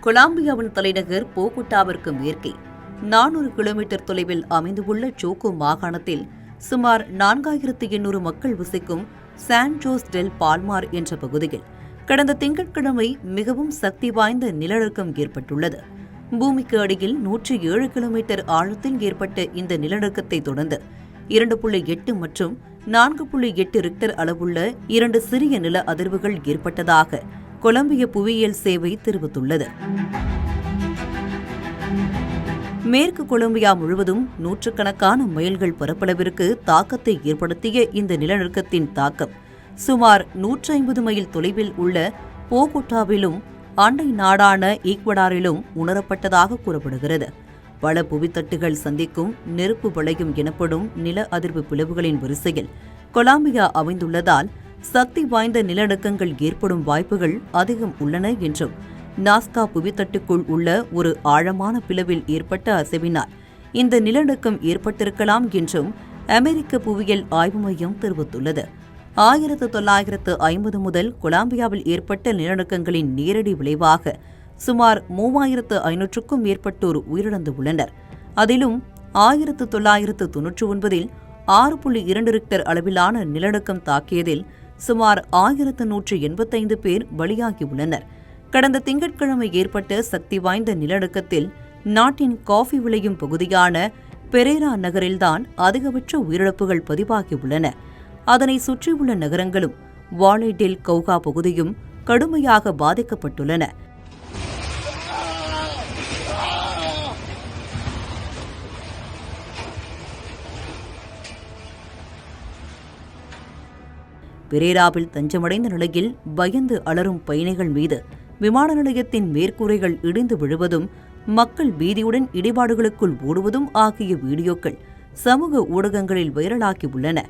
கொலம்பியாவின் தலைநகர் போகோட்டாவிற்கு மேற்கே 400 கிலோமீட்டர் தொலைவில் அமைந்துள்ள சோக்கோ மாகாணத்தில் சுமார் 4800 மக்கள் வசிக்கும் சான் ஜோஸ் டெல் பால்மார் என்ற பகுதியில் கடந்த திங்கட்கிழமை மிகவும் சக்தி வாய்ந்த நிலநடுக்கம் ஏற்பட்டுள்ளது. பூமிக்கு அடியில் 107 கிலோமீட்டர் ஆழத்தில் ஏற்பட்ட இந்த நிலநடுக்கத்தை தொடர்ந்து 2.8 மற்றும் 4.8 ரிக்டர் அளவுள்ள 2 சிறிய நில அதிர்வுகள் ஏற்பட்டதாக கொலம்பிய புவியியல் சேவை தெரிவித்துள்ளது. மேற்கு கொலம்பியா முழுவதும் நூற்றுக்கணக்கான மைல்கள் பரப்பளவிற்கு தாக்கத்தை ஏற்படுத்திய இந்த நிலநடுக்கத்தின் தாக்கம் சுமார் 150 மைல் தொலைவில் உள்ள போகோட்டாவிலும் அண்டை நாடான ஈக்வடாரிலும் உணரப்பட்டதாக கூறப்படுகிறது. பல புவித்தட்டுகள் சந்திக்கும் நெருப்பு வளையம் எனப்படும் நில அதிர்வு பிளவுகளின் வரிசையில் கொலம்பியா அமைந்துள்ளதால் சக்தி வாய்ந்த நிலநடுக்கங்கள் ஏற்படும் வாய்ப்புகள் அதிகம் உள்ளன என்றும் நாஸ்கா புவித்தட்டுக்குள் உள்ள ஒரு ஆழமான பிளவில் ஏற்பட்ட அசைவினால் இந்த நிலநடுக்கம் ஏற்பட்டிருக்கலாம் என்றும் அமெரிக்க புவியியல் ஆய்வு மையம் தெரிவித்துள்ளது. 1950 முதல் கொலம்பியாவில் ஏற்பட்ட நிலநடுக்கங்களின் நேரடி விளைவாக சுமார் 3500க்கும் மேற்பட்டோர் உயிரிழந்துள்ளனர். அதிலும் 1999இல் 6.2 ரிக்டர் அளவிலான நிலநடுக்கம் தாக்கியதில் சுமார் 1185 பேர் பலியாகியுள்ளனர். கடந்த திங்கட்கிழமை ஏற்பட்ட சக்தி வாய்ந்த நிலநடுக்கத்தில் நாட்டின் காஃபி விளையும் பகுதியான பெரேரா நகரில்தான் அதிகபட்ச உயிரிழப்புகள் பதிவாகியுள்ளன. அதனை சுற்றியுள்ள நகரங்களும் வாலே டெல் கவுகா பகுதியும் கடுமையாக பாதிக்கப்பட்டுள்ளன. பெரேராவில் தஞ்சமடைந்த நிலையில் பயந்து அலறும் பயணிகள் மீது விமான நிலையத்தின் மேற்கூரைகள் இடிந்து விழுவதும் மக்கள் பீதியுடன் இடிபாடுகளுக்குள் ஓடுவதும் ஆகிய வீடியோக்கள் சமூக ஊடகங்களில் வைரலாகியுள்ளன.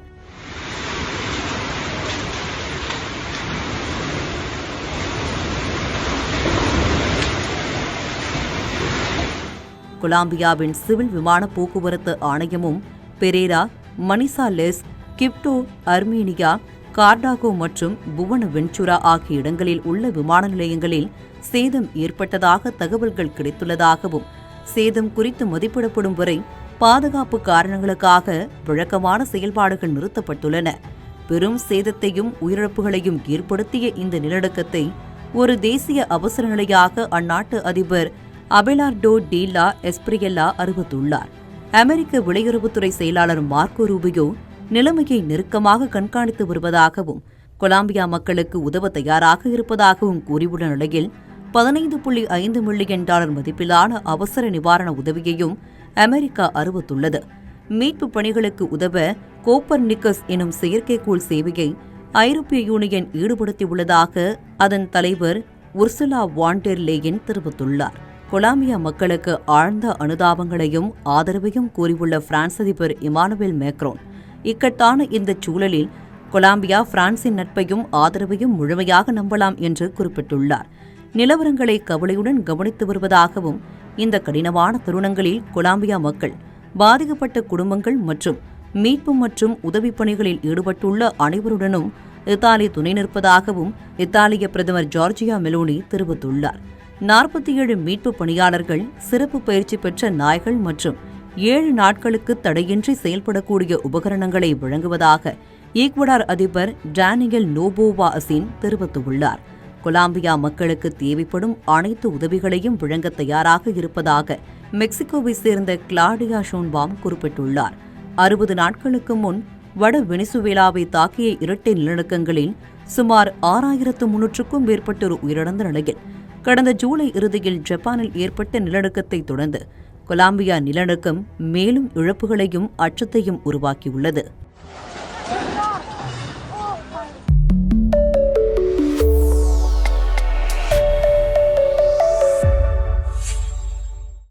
கொலம்பியாவின் சிவில் விமான போக்குவரத்து ஆணையமும் பெரேரா, மனிசாலெஸ், கிப்டோ, அர்மீனியா, கார்டாகோ மற்றும் புவனவென்ச்சுரா ஆகிய இடங்களில் உள்ள விமான நிலையங்களில் சேதம் ஏற்பட்டதாக தகவல்கள் கிடைத்துள்ளதாகவும் சேதம் குறித்து மதிப்பிடப்படும் வரை பாதுகாப்பு காரணங்களுக்காக வழக்கமான செயல்பாடுகள் நிறுத்தப்பட்டுள்ளன. பெரும் சேதத்தையும் உயிரிழப்புகளையும் ஏற்படுத்திய இந்த நிலநடுக்கத்தை ஒரு தேசிய அவசர நிலையாக அந்நாட்டு அதிபர் அபெலார்டோ டி லா எஸ்பிரியெல்லா அறிவித்துள்ளார். அமெரிக்க வெளியுறவுத்துறை செயலாளர் மார்க்கோ ரூபியோ நிலைமையை நெருக்கமாக கண்காணித்து வருவதாகவும் கொலம்பியா மக்களுக்கு உதவ தயாராக இருப்பதாகவும் கூறியுள்ள நிலையில் $15.5 மில்லியன் மதிப்பிலான அவசர நிவாரண உதவியையும் அமெரிக்கா அறிவித்துள்ளது. மீட்புப் பணிகளுக்கு உதவ கோப்பர்நிக்கஸ் எனும் செயற்கைக்கோள் சேவையை ஐரோப்பிய யூனியன் ஈடுபடுத்தியுள்ளதாக அதன் தலைவர் உர்சுலா வான் டெர் லேயன் தெரிவித்துள்ளார். கொலம்பியா மக்களுக்கு ஆழ்ந்த அனுதாபங்களையும் ஆதரவையும் கூறியுள்ள பிரான்ஸ் அதிபர் இமானுவேல் மேக்ரோன் இக்கட்டான இந்த சூழலில் கொலம்பியா பிரான்சின் நட்பையும் ஆதரவையும் முழுமையாக நம்பலாம் என்று குறிப்பிட்டுள்ளார். நிலவரங்களை கவலையுடன் கவனித்து வருவதாகவும் இந்த கடினமான தருணங்களில் கொலம்பியா மக்கள், பாதிக்கப்பட்ட குடும்பங்கள் மற்றும் மீட்பு மற்றும் உதவிப் பணிகளில் ஈடுபட்டுள்ள அனைவருடனும் இத்தாலி துணை நிற்பதாகவும் இத்தாலிய பிரதமர் ஜார்ஜியா மெலோனி தெரிவித்துள்ளார். 47 மீட்பு பணியாளர்கள், சிறப்பு பயிற்சி பெற்ற நாய்கள் மற்றும் 7 நாட்களுக்கு தடையின்றி செயல்படக்கூடிய உபகரணங்களை வழங்குவதாக ஈக்வடார் அதிபர் டானியல் நோபோவா அசின் தெரிவித்துள்ளார். கொலம்பியா மக்களுக்கு தேவைப்படும் அனைத்து உதவிகளையும் வழங்க தயாராக இருப்பதாக மெக்சிகோவை சேர்ந்த கிளாடியா ஷோன்பாம் குறிப்பிட்டுள்ளார். 60 நாட்களுக்கு முன் வட வெனிசுவேலாவை தாக்கிய இரட்டை நிலநடுக்கங்களில் சுமார் 6300க்கும் மேற்பட்டோர் உயிரிழந்த நிலையில் கடந்த ஜூலை இறுதியில் ஜப்பானில் ஏற்பட்ட நிலநடுக்கத்தை தொடர்ந்து கொலம்பியா நிலநடுக்கம் மேலும் இழப்புகளையும் அச்சத்தையும் உருவாக்கியுள்ளது.